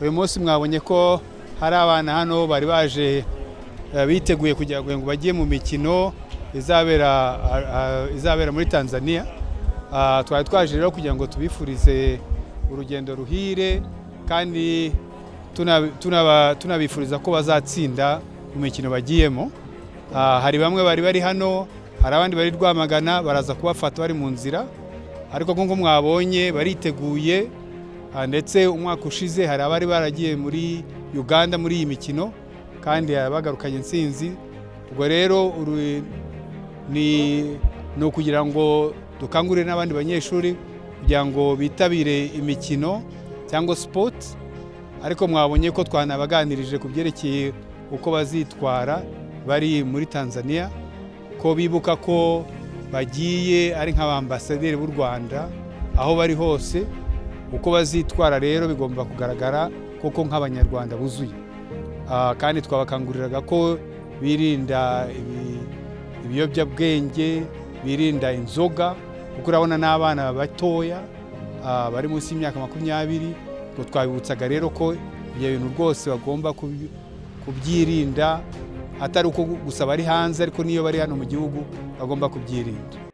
Uyu munsi mwabonye ko hari abana hano bari baje biteguye kugira ngo bagiye mu mikino izabera muri Tanzania. Twari twaje rero kugira ngo tubifurize urugendo ruhire kandi tunabifuriza ko bazatsinda mu mikino bagiyemo. Hari bamwe bari hano, hari abandi bari Rwamagana, baraza kubafata bari mu nzira, ariko nk'uko mwabonye bariteguye. Ndetse umwaka ushize hari abari baragiye muri Uganda muri iyi mikino kandi bagarukanye intsinzi. Ubwo rero ni ukugira ngo dukangurire n'abandi banyeshuri kugira ngo bitabire imikino cyangwa sport, ariko mwabonye ko twanabaganirije ku byerekeye uko bazitwara bari muri Tanzania, ko bibuka ko bagiye ari nk'abambasaderi b'u Rwanda aho bari hose. Uko bazitwara rero bigomba kugaragara koko nk'abanyarwanda buzuye, kandi twabakanguriraga ko birinda ibiyobyabwenge, birinda inzoga, kuko urabona n'abana batoya bari munsi y'imyaka 20. Ngo twabibutsaga rero ko ibyo bintu rwose bagomba kubyirinda, atari uko gusa bari hanze, ariko niyo bari hano mu gihugu bagomba kubyirinda.